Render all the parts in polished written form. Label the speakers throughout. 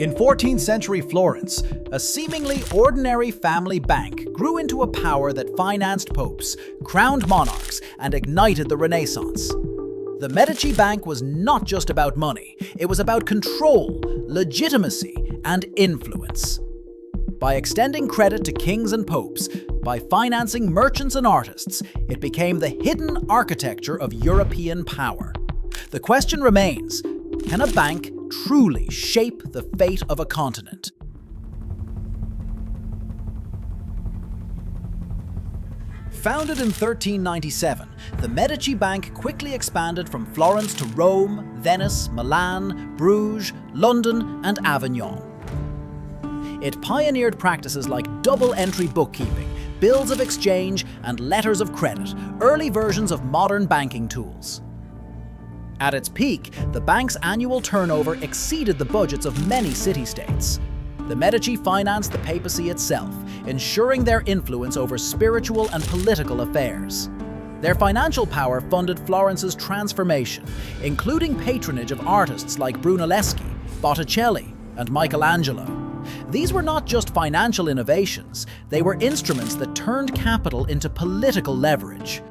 Speaker 1: In 14th century Florence, a seemingly ordinary family bank grew into a power that financed popes, crowned monarchs, and ignited the Renaissance. The Medici Bank was not just about money, it was about control, legitimacy, and influence. By extending credit to kings and popes, by financing merchants and artists, it became the hidden architecture of European power. The question remains, can a bank truly shape the fate of a continent? Founded in 1397, the Medici Bank quickly expanded from Florence to Rome, Venice, Milan, Bruges, London, and Avignon. It pioneered practices like double-entry bookkeeping, bills of exchange, and letters of credit, early versions of modern banking tools. At its peak, the bank's annual turnover exceeded the budgets of many city-states. The Medici financed the papacy itself, ensuring their influence over spiritual and political affairs. Their financial power funded Florence's transformation, including patronage of artists like Brunelleschi, Botticelli, and Michelangelo. These were not just financial innovations, they were instruments that turned capital into political leverage.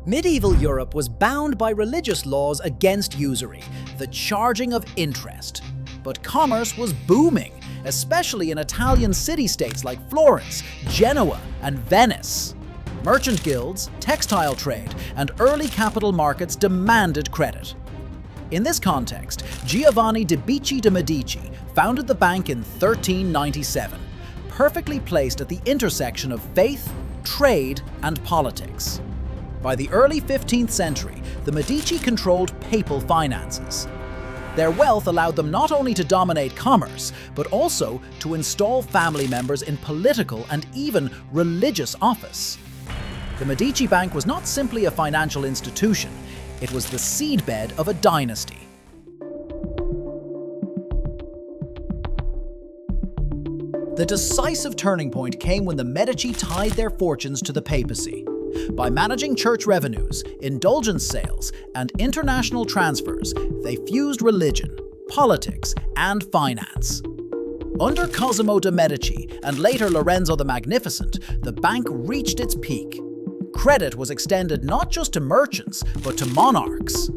Speaker 1: Medieval Europe was bound by religious laws against usury, the charging of interest. But commerce was booming, especially in Italian city-states like Florence, Genoa, and Venice. Merchant guilds, textile trade, and early capital markets demanded credit. In this context, Giovanni de' Medici founded the bank in 1397, perfectly placed at the intersection of faith, trade, and politics. By the early 15th century, the Medici controlled papal finances. Their wealth allowed them not only to dominate commerce, but also to install family members in political and even religious office. The Medici Bank was not simply a financial institution, it was the seedbed of a dynasty. The decisive turning point came when the Medici tied their fortunes to the papacy. By managing church revenues, indulgence sales, and international transfers, they fused religion, politics, and finance. Under Cosimo de' Medici and later Lorenzo the Magnificent, the bank reached its peak. Credit was extended not just to merchants, but to monarchs.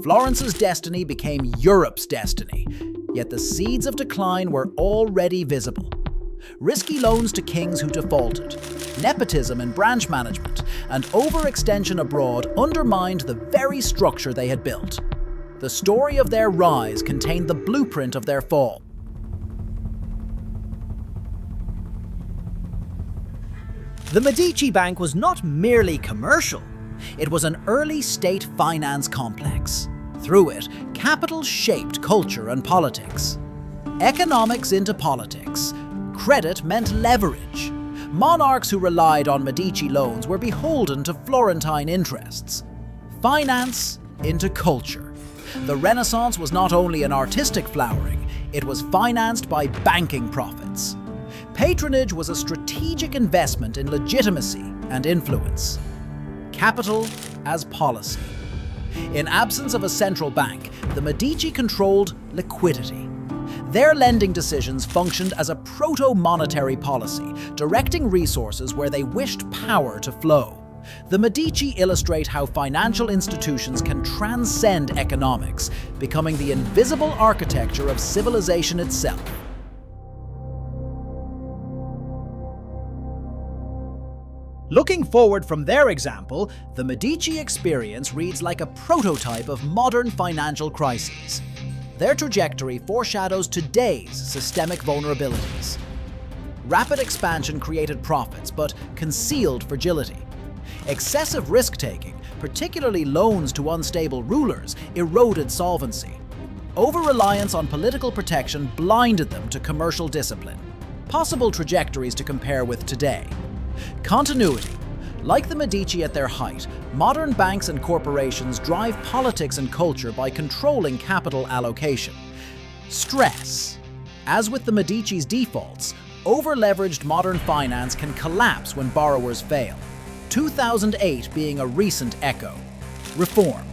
Speaker 1: Florence's destiny became Europe's destiny, yet the seeds of decline were already visible. Risky loans to kings who defaulted, nepotism in branch management, and overextension abroad undermined the very structure they had built. The story of their rise contained the blueprint of their fall. The Medici Bank was not merely commercial. It was an early state finance complex. Through it, capital shaped culture and politics. Economics into politics. Credit meant leverage. Monarchs who relied on Medici loans were beholden to Florentine interests. Finance into culture. The Renaissance was not only an artistic flowering, it was financed by banking profits. Patronage was a strategic investment in legitimacy and influence. Capital as policy. In absence of a central bank, the Medici controlled liquidity. Their lending decisions functioned as a proto-monetary policy, directing resources where they wished power to flow. The Medici illustrate how financial institutions can transcend economics, becoming the invisible architecture of civilization itself. Looking forward from their example, the Medici experience reads like a prototype of modern financial crises. Their trajectory foreshadows today's systemic vulnerabilities. Rapid expansion created profits, but concealed fragility. Excessive risk-taking, particularly loans to unstable rulers, eroded solvency. Over-reliance on political protection blinded them to commercial discipline. Possible trajectories to compare with today. Continuity. Like the Medici at their height, modern banks and corporations drive politics and culture by controlling capital allocation. Stress. As with the Medici's defaults, over-leveraged modern finance can collapse when borrowers fail. 2008 being a recent echo. Reform.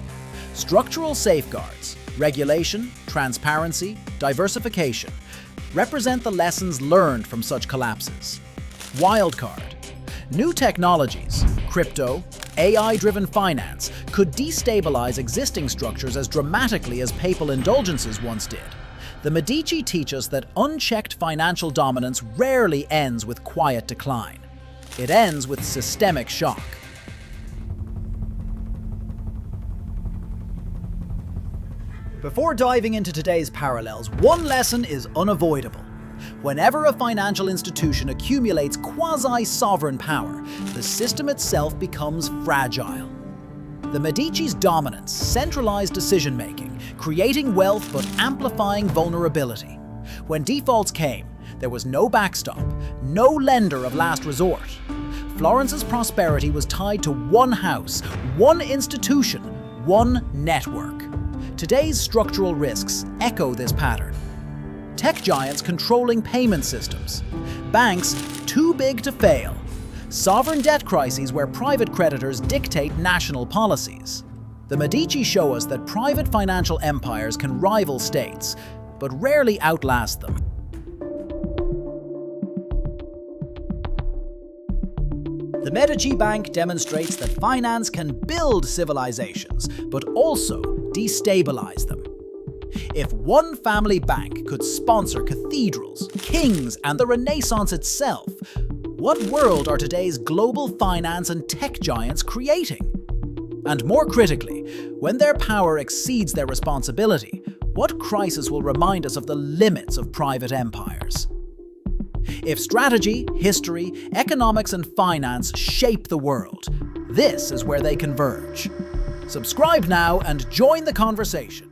Speaker 1: Structural safeguards, regulation, transparency, diversification represent the lessons learned from such collapses. Wildcard. New technologies, crypto, AI-driven finance, could destabilize existing structures as dramatically as papal indulgences once did. The Medici teach us that unchecked financial dominance rarely ends with quiet decline. It ends with systemic shock. Before diving into today's parallels, one lesson is unavoidable. Whenever a financial institution accumulates quasi-sovereign power, the system itself becomes fragile. The Medici's dominance centralized decision-making, creating wealth but amplifying vulnerability. When defaults came, there was no backstop, no lender of last resort. Florence's prosperity was tied to one house, one institution, one network. Today's structural risks echo this pattern. Tech giants controlling payment systems. Banks too big to fail. Sovereign debt crises where private creditors dictate national policies. The Medici show us that private financial empires can rival states, but rarely outlast them. The Medici Bank demonstrates that finance can build civilizations, but also destabilize them. If one family bank could sponsor cathedrals, kings, and the Renaissance itself, what world are today's global finance and tech giants creating? And more critically, when their power exceeds their responsibility, what crisis will remind us of the limits of private empires? If strategy, history, economics, and finance shape the world, this is where they converge. Subscribe now and join the conversation.